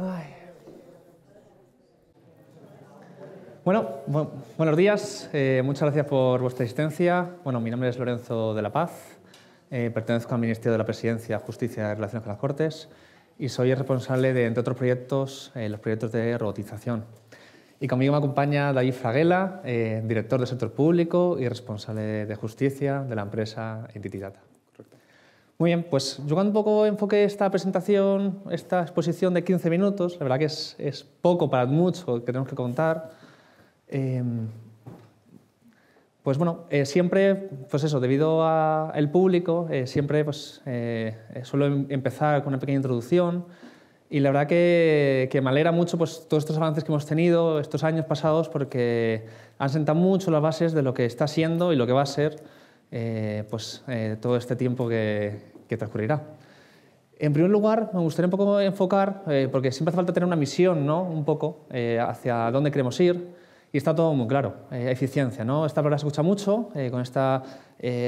Ay. Bueno, buenos días. Muchas gracias por vuestra asistencia. Bueno, mi nombre es Lorenzo de la Paz. Pertenezco al Ministerio de la Presidencia, Justicia y Relaciones con las Cortes y soy el responsable de, entre otros proyectos, los proyectos de robotización. Y conmigo me acompaña David Fraguela, director del sector público y responsable de justicia de la empresa Entity Data. Muy bien, pues yo cuando un poco enfoqué esta presentación, esta exposición de 15 minutos, la verdad que es poco para mucho que tenemos que contar. Pues bueno, siempre, pues eso, debido al público, siempre pues, suelo empezar con una pequeña introducción y la verdad que me alegra mucho pues, todos estos avances que hemos tenido estos años pasados porque han sentado mucho las bases de lo que está siendo y lo que va a ser todo este tiempo que transcurrirá. En primer lugar, me gustaría un poco enfocar, porque siempre hace falta tener una misión, ¿no? Un poco hacia dónde queremos ir, y está todo muy claro. Eficiencia, ¿no? Esta palabra se escucha mucho, con esta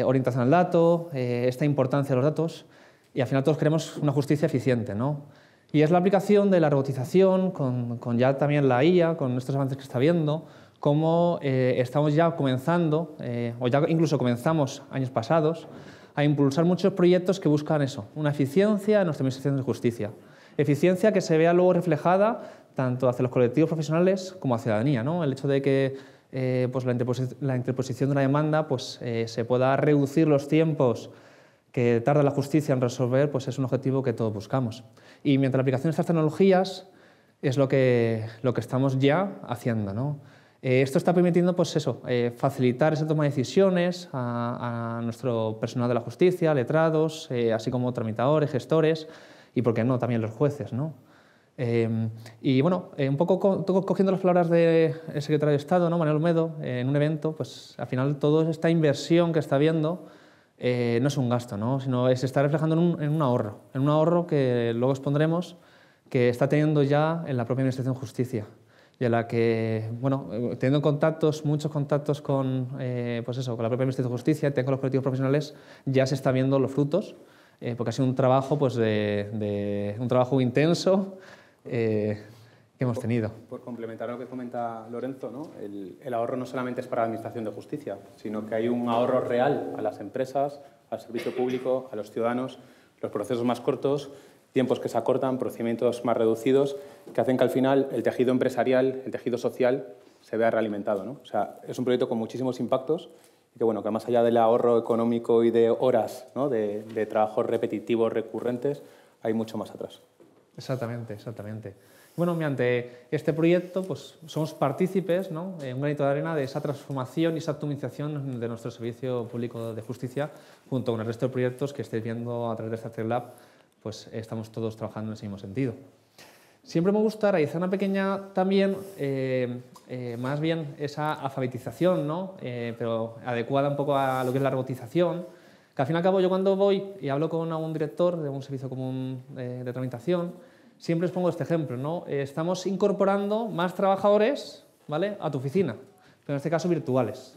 orientación al dato, esta importancia de los datos, y al final todos queremos una justicia eficiente, ¿no? Y es la aplicación de la robotización, con ya también la IA, con estos avances que está viendo, cómo estamos ya comenzando, o ya incluso comenzamos años pasados, a impulsar muchos proyectos que buscan eso, una eficiencia en nuestra administración de justicia. Eficiencia que se vea luego reflejada tanto hacia los colectivos profesionales como hacia la ciudadanía, ¿no? El hecho de que pues la interposición de una demanda pues, se pueda reducir los tiempos que tarda la justicia en resolver pues, es un objetivo que todos buscamos. Y mientras la aplicación de estas tecnologías es lo que estamos ya haciendo, ¿no? Esto está permitiendo pues eso, facilitar esa toma de decisiones a nuestro personal de la justicia, letrados, así como tramitadores, gestores y, por qué no, también los jueces, ¿no? Y bueno, un poco cogiendo las palabras del secretario de Estado, ¿no? Manuel Olmedo, en un evento, pues al final toda esta inversión que está habiendo no es un gasto, ¿no? Sino se está reflejando en un ahorro que luego expondremos que está teniendo ya en la propia Administración de Justicia. Y a la que, bueno, teniendo muchos contactos con, pues eso, con la propia Administración de Justicia y con los colectivos profesionales, ya se están viendo los frutos, porque ha sido un trabajo, pues, un trabajo intenso que hemos tenido. Por complementar lo que comenta Lorenzo, ¿no? El ahorro no solamente es para la Administración de Justicia, sino que hay un ahorro real a las empresas, al servicio público, a los ciudadanos, los procesos más cortos, tiempos que se acortan, procedimientos más reducidos, que hacen que al final el tejido empresarial, el tejido social, se vea realimentado, ¿no? O sea, es un proyecto con muchísimos impactos y que, bueno, que más allá del ahorro económico y de horas, ¿no? de trabajos repetitivos, recurrentes, hay mucho más atrás. Exactamente, exactamente. Bueno, mediante este proyecto pues, somos partícipes, ¿no? Un granito de arena de esa transformación y esa optimización de nuestro servicio público de justicia, junto con el resto de proyectos que estáis viendo a través de esta Lab, pues estamos todos trabajando en ese mismo sentido. Siempre me gusta realizar una pequeña también, más bien esa alfabetización, ¿no? Pero adecuada un poco a lo que es la robotización, que al fin y al cabo yo cuando voy y hablo con algún director de un servicio común de tramitación, siempre les pongo este ejemplo, ¿no? Estamos incorporando más trabajadores, ¿vale? A tu oficina, pero en este caso virtuales.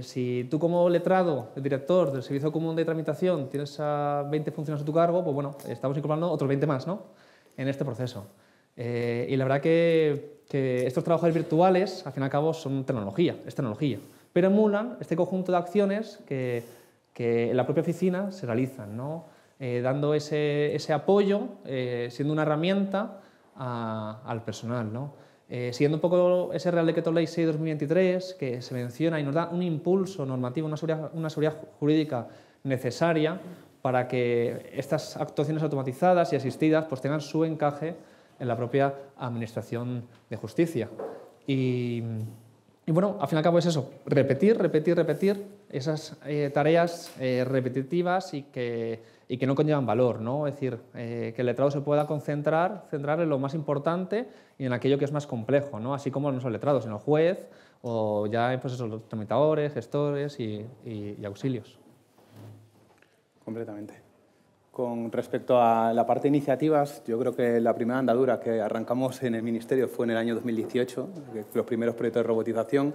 Si tú como letrado, el director del Servicio Común de Tramitación, tienes a 20 funcionarios a tu cargo, pues bueno, estamos incorporando otros 20 más, ¿no? En este proceso. Y la verdad que estos trabajadores virtuales, al fin y al cabo, son tecnología, es tecnología, pero emulan este conjunto de acciones que en la propia oficina se realizan, ¿no? Dando ese apoyo, siendo una herramienta al personal, ¿no? Siguiendo un poco ese Real Decreto Ley 6/2023, que se menciona y nos da un impulso normativo, una seguridad jurídica necesaria para que estas actuaciones automatizadas y asistidas pues, tengan su encaje en la propia Administración de Justicia. Y bueno, al fin y al cabo es eso, repetir esas tareas repetitivas y que no conllevan valor, ¿no? Es decir, que el letrado se pueda centrar en lo más importante y en aquello que es más complejo, ¿no? Así como no solo el letrado, sino el juez o ya pues eso, los tramitadores, gestores y auxilios. Completamente. Con respecto a la parte de iniciativas, yo creo que la primera andadura que arrancamos en el Ministerio fue en el año 2018, los primeros proyectos de robotización.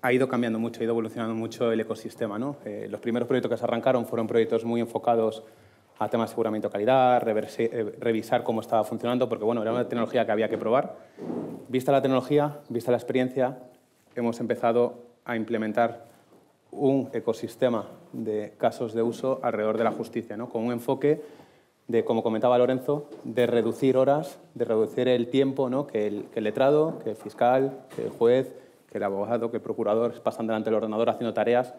Ha ido cambiando mucho, ha ido evolucionando mucho el ecosistema, ¿no? Los primeros proyectos que se arrancaron fueron proyectos muy enfocados a temas de aseguramiento de calidad, revisar cómo estaba funcionando, porque bueno, era una tecnología que había que probar. Vista la tecnología, vista la experiencia, hemos empezado a implementar un ecosistema de casos de uso alrededor de la justicia, ¿no? Con un enfoque de, como comentaba Lorenzo, de reducir horas, de reducir el tiempo, ¿no? que el letrado, que el fiscal, que el juez, que el abogado, que el procurador pasan delante del ordenador haciendo tareas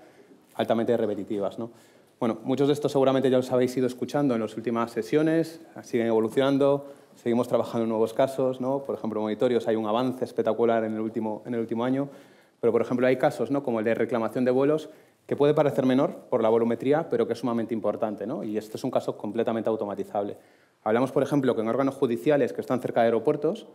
altamente repetitivas, ¿no? Bueno, muchos de estos seguramente ya los habéis ido escuchando en las últimas sesiones, siguen evolucionando, seguimos trabajando en nuevos casos, ¿no? Por ejemplo, en monitorios hay un avance espectacular en el último año, pero, por ejemplo, hay casos, ¿no? Como el de reclamación de vuelos, que puede parecer menor por la volumetría, pero que es sumamente importante, ¿no? Y este es un caso completamente automatizable. Hablamos, por ejemplo, que en órganos judiciales que están cerca de aeropuertos,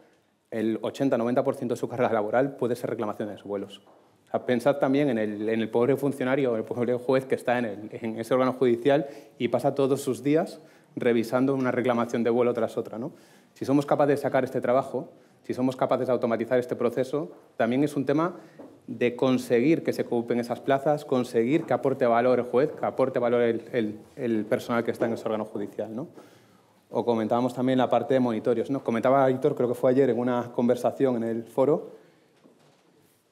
el 80-90% de su carga laboral puede ser reclamación de esos vuelos. O sea, pensad también en el pobre funcionario, el pobre juez que está en ese órgano judicial y pasa todos sus días revisando una reclamación de vuelo tras otra, ¿no? Si somos capaces de sacar este trabajo, si somos capaces de automatizar este proceso, también es un tema de conseguir que se ocupen esas plazas, conseguir que aporte valor el juez, que aporte valor el personal que está en ese órgano judicial, ¿no? O comentábamos también la parte de monitorios, ¿no? Comentaba Héctor, creo que fue ayer en una conversación en el foro,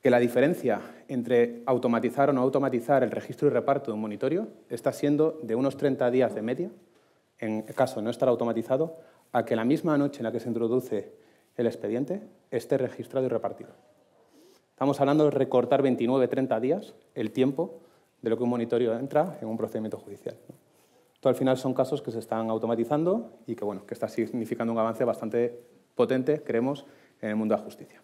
que la diferencia entre automatizar o no automatizar el registro y reparto de un monitorio está siendo de unos 30 días de media, en caso de no estar automatizado, a que la misma noche en la que se introduce el expediente esté registrado y repartido. Estamos hablando de recortar 29-30 días el tiempo de lo que un monitorio entra en un procedimiento judicial, ¿no? Esto al final son casos que se están automatizando y que, bueno, que está significando un avance bastante potente, creemos, en el mundo de la justicia.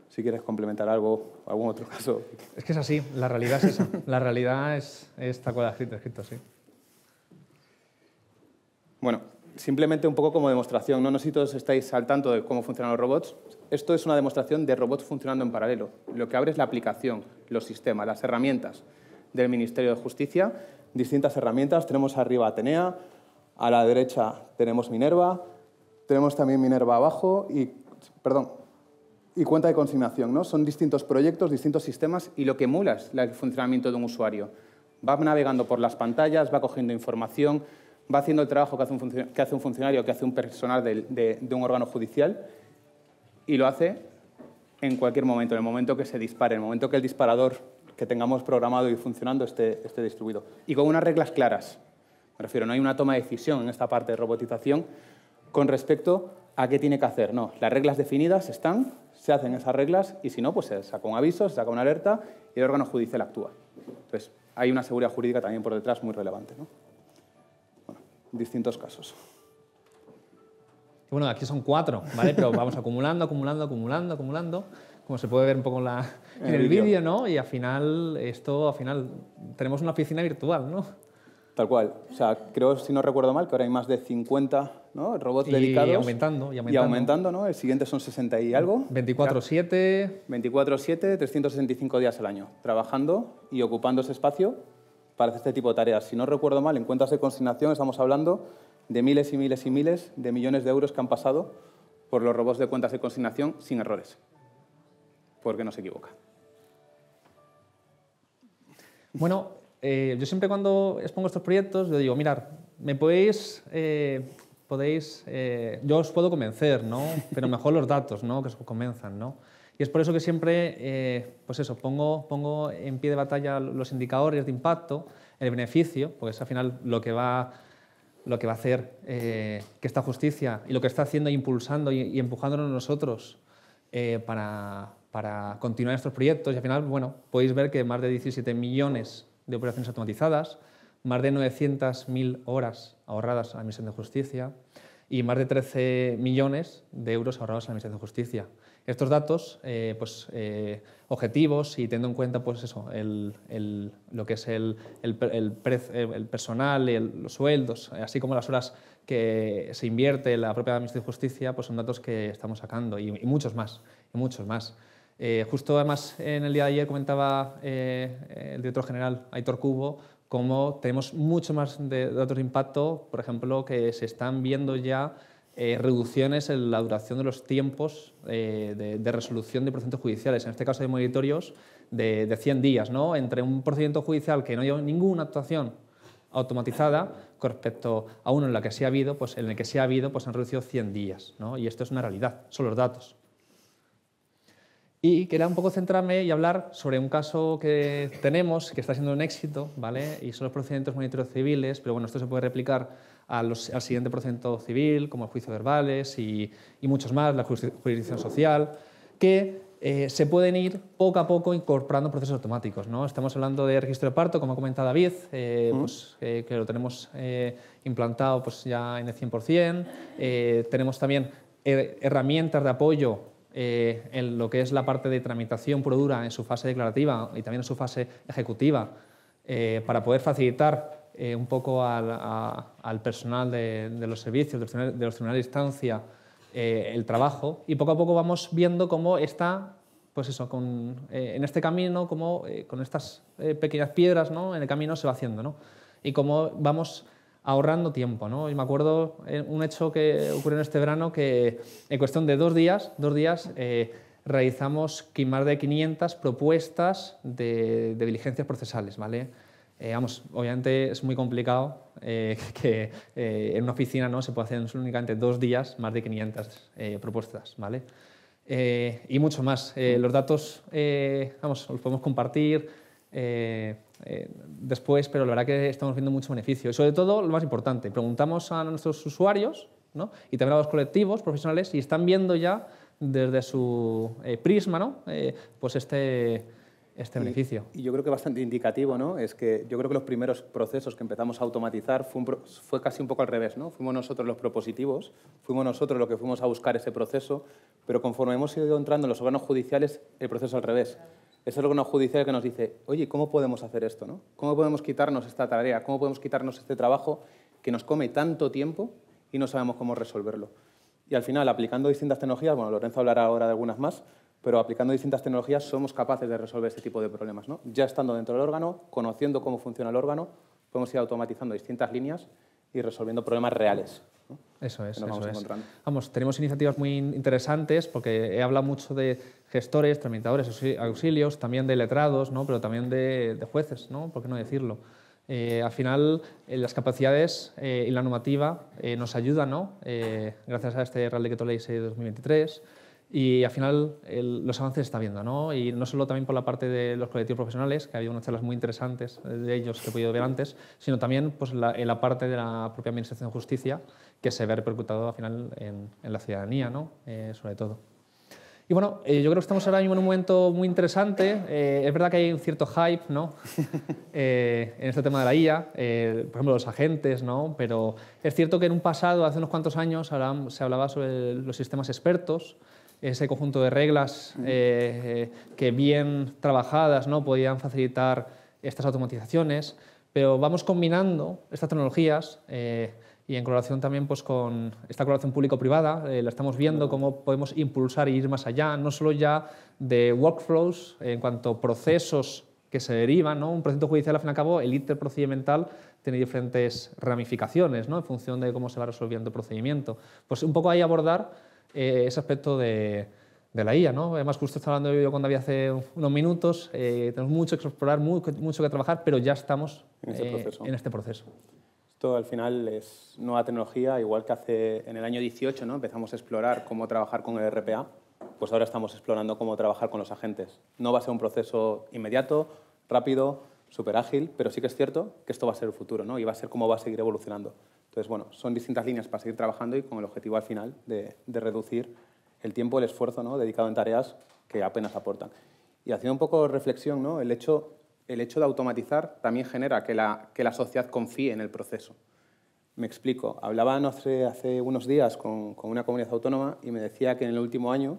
Si quieres complementar algo, algún otro caso. Es que es así, la realidad es esa. La realidad es tal cual escrito, sí. Bueno, simplemente un poco como demostración, no sé si todos estáis al tanto de cómo funcionan los robots. Esto es una demostración de robots funcionando en paralelo. Lo que abre es la aplicación, los sistemas, las herramientas del Ministerio de Justicia. Distintas herramientas. Tenemos arriba Atenea, a la derecha tenemos Minerva, tenemos también Minerva abajo y cuenta de consignación, ¿no? Son distintos proyectos, distintos sistemas y lo que emula es el funcionamiento de un usuario. Va navegando por las pantallas, va cogiendo información, va haciendo el trabajo que hace un funcionario, que hace un personal de un órgano judicial y lo hace en cualquier momento, en el momento que se dispare, en el momento que el disparador que tengamos programado y funcionando esté distribuido. Y con unas reglas claras. Me refiero, no hay una toma de decisión en esta parte de robotización con respecto a qué tiene que hacer. No, las reglas definidas están, se hacen esas reglas y si no, pues se saca un aviso, se saca una alerta y el órgano judicial actúa. Entonces, hay una seguridad jurídica también por detrás muy relevante, ¿no? Bueno, distintos casos. Bueno, aquí son 4, ¿vale? Pero vamos acumulando, como se puede ver un poco en el vídeo, ¿no? Y al final, tenemos una oficina virtual, ¿no? Tal cual. O sea, creo, si no recuerdo mal, que ahora hay más de 50, ¿no? Robots dedicados. Y aumentando, ¿no? El siguiente son 60 y algo. 24/7. 24/7, 365 días al año, trabajando y ocupando ese espacio para hacer este tipo de tareas. Si no recuerdo mal, en cuentas de consignación estamos hablando de miles y miles y miles de millones de euros que han pasado por los robots de cuentas de consignación sin errores, porque no se equivoca. Bueno, yo siempre cuando expongo estos proyectos, yo digo, mirad, yo os puedo convencer, ¿no? Pero mejor los datos, ¿no? Que os convenzan, ¿no? Y es por eso que siempre, pues eso, pongo en pie de batalla los indicadores de impacto, el beneficio, porque es al final lo que va a hacer que esta justicia y lo que está haciendo e impulsando y empujándonos nosotros para continuar estos proyectos. Y al final, bueno, podéis ver que más de 17 millones de operaciones automatizadas, más de 900.000 horas ahorradas a la Administración de Justicia y más de 13 millones de euros ahorrados a la Administración de Justicia. Estos datos, objetivos y teniendo en cuenta pues eso, lo que es el personal, los sueldos, así como las horas que se invierte en la propia Administración de Justicia, pues son datos que estamos sacando y muchos más. Justo además en el día de ayer comentaba el director general Aitor Cubo cómo tenemos mucho más de datos de impacto, por ejemplo, que se están viendo ya reducciones en la duración de los tiempos de resolución de procedimientos judiciales, en este caso de monitorios, de 100 días, ¿no? Entre un procedimiento judicial que no lleva ninguna actuación automatizada con respecto a uno en el que sí ha habido, pues han reducido 100 días, ¿no? Y esto es una realidad, son los datos. Y quería un poco centrarme y hablar sobre un caso que tenemos, que está siendo un éxito, ¿vale? Y son los procedimientos monitoreos civiles, pero bueno, esto se puede replicar al siguiente procedimiento civil, como el juicio verbales y muchos más, la jurisdicción social, que se pueden ir poco a poco incorporando procesos automáticos, ¿no? Estamos hablando de registro de parto, como ha comentado David, pues, que lo tenemos implantado pues, ya en el 100%. Tenemos también herramientas de apoyo en lo que es la parte de tramitación pura dura en su fase declarativa y también en su fase ejecutiva, para poder facilitar un poco al personal de los servicios, de los tribunales de instancia, el trabajo, y poco a poco vamos viendo cómo está, pues eso, en este camino, cómo con estas pequeñas piedras, ¿no? En el camino se va haciendo, ¿no? Y cómo vamos ahorrando tiempo, ¿no? Y me acuerdo un hecho que ocurrió en este verano, que en cuestión de 2 días realizamos más de 500 propuestas de diligencias procesales, ¿vale? Obviamente es muy complicado que en una oficina no se puede hacer en únicamente 2 días más de 500 propuestas, ¿vale? Y mucho más. Los datos los podemos compartir después, pero la verdad que estamos viendo mucho beneficio. Y sobre todo, lo más importante, preguntamos a nuestros usuarios, ¿no? Y también a los colectivos profesionales, y están viendo ya desde su prisma, ¿no? Pues este beneficio. Y yo creo que bastante indicativo, ¿no? Es que yo creo que los primeros procesos que empezamos a automatizar fue casi un poco al revés, ¿no? Fuimos nosotros los propositivos, fuimos nosotros los que fuimos a buscar ese proceso, pero conforme hemos ido entrando en los órganos judiciales, el proceso al revés. Es el órgano judicial que nos dice, oye, ¿cómo podemos hacer esto, no? ¿Cómo podemos quitarnos esta tarea? ¿Cómo podemos quitarnos este trabajo que nos come tanto tiempo y no sabemos cómo resolverlo? Y al final, aplicando distintas tecnologías, bueno, Lorenzo hablará ahora de algunas más, pero aplicando distintas tecnologías somos capaces de resolver este tipo de problemas, ¿no? Ya estando dentro del órgano, conociendo cómo funciona el órgano, podemos ir automatizando distintas líneas y resolviendo problemas reales, ¿no? Eso es, Nos vamos eso es. encontrando. Tenemos iniciativas muy interesantes, porque he hablado mucho de gestores, tramitadores, auxilios, también de letrados, ¿no? Pero también de jueces, ¿no? ¿Por qué no decirlo? Al final, las capacidades y la normativa nos ayudan, ¿no? Gracias a este Real Decreto Ley 6 de 2023, y al final los avances se está viendo, ¿no? Y no solo también por la parte de los colectivos profesionales, que ha habido unas charlas muy interesantes de ellos que he podido ver antes, sino también pues, en la parte de la propia Administración de Justicia, que se ve repercutado al final en la ciudadanía, ¿no? Sobre todo. Y bueno, yo creo que estamos ahora mismo en un momento muy interesante. Es verdad que hay un cierto hype, ¿no? En este tema de la IA, por ejemplo, los agentes, ¿no? Pero es cierto que en un pasado, hace unos cuantos años, se hablaba sobre los sistemas expertos, ese conjunto de reglas que bien trabajadas, ¿no? Podían facilitar estas automatizaciones, pero vamos combinando estas tecnologías y en colaboración también pues, con esta colaboración público-privada, la estamos viendo cómo podemos impulsar e ir más allá, no solo ya de workflows en cuanto a procesos que se derivan, ¿no? Un procedimiento judicial, al fin y al cabo, el íter procedimental tiene diferentes ramificaciones, ¿no? En función de cómo se va resolviendo el procedimiento. Pues un poco ahí abordar ese aspecto de la IA, ¿no? Además, justo estaba hablando yo con David hace unos minutos, tenemos mucho que explorar, mucho que trabajar, pero ya estamos en este proceso. Esto al final es nueva tecnología, igual que en el año 18, ¿no? Empezamos a explorar cómo trabajar con el RPA, pues ahora estamos explorando cómo trabajar con los agentes. No va a ser un proceso inmediato, rápido, súper ágil, pero sí que es cierto que esto va a ser el futuro, ¿no? Y va a ser cómo va a seguir evolucionando. Entonces, bueno, son distintas líneas para seguir trabajando y con el objetivo al final de reducir el tiempo, el esfuerzo, ¿no? Dedicado en tareas que apenas aportan. Y haciendo un poco de reflexión, ¿no? El hecho de automatizar también genera que la sociedad confíe en el proceso. Me explico. Hablaban hace unos días con una comunidad autónoma y me decía que en el último año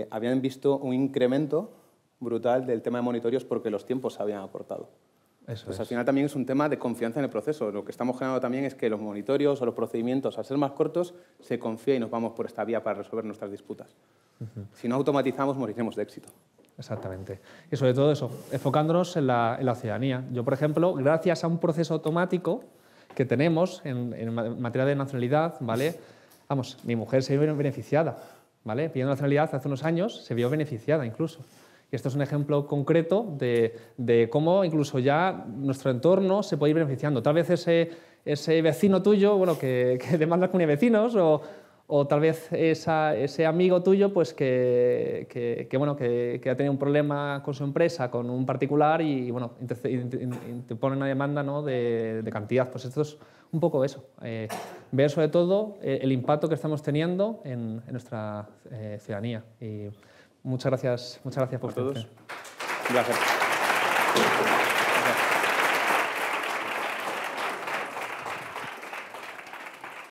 habían visto un incremento brutal del tema de monitorios porque los tiempos se habían acortado. Pues al final también es un tema de confianza en el proceso. Lo que estamos generando también es que los monitorios o los procedimientos, al ser más cortos, se confía y nos vamos por esta vía para resolver nuestras disputas. Si no automatizamos, moriremos de éxito. Exactamente. Y sobre todo eso, enfocándonos en la ciudadanía. Yo, por ejemplo, gracias a un proceso automático que tenemos en materia de nacionalidad, ¿vale? Mi mujer se vio beneficiada, ¿vale? Pidiendo nacionalidad hace unos años, se vio beneficiada incluso. Y esto es un ejemplo concreto de cómo incluso ya nuestro entorno se puede ir beneficiando. Tal vez ese vecino tuyo, bueno, que demanda comunidad de vecinos, o tal vez ese amigo tuyo pues que ha tenido un problema con su empresa, con un particular, y bueno, te pone una demanda, ¿no?, de cantidad. Pues esto es un poco eso, ver sobre todo el impacto que estamos teniendo en nuestra ciudadanía. Y muchas gracias por a todos. atención. Gracias.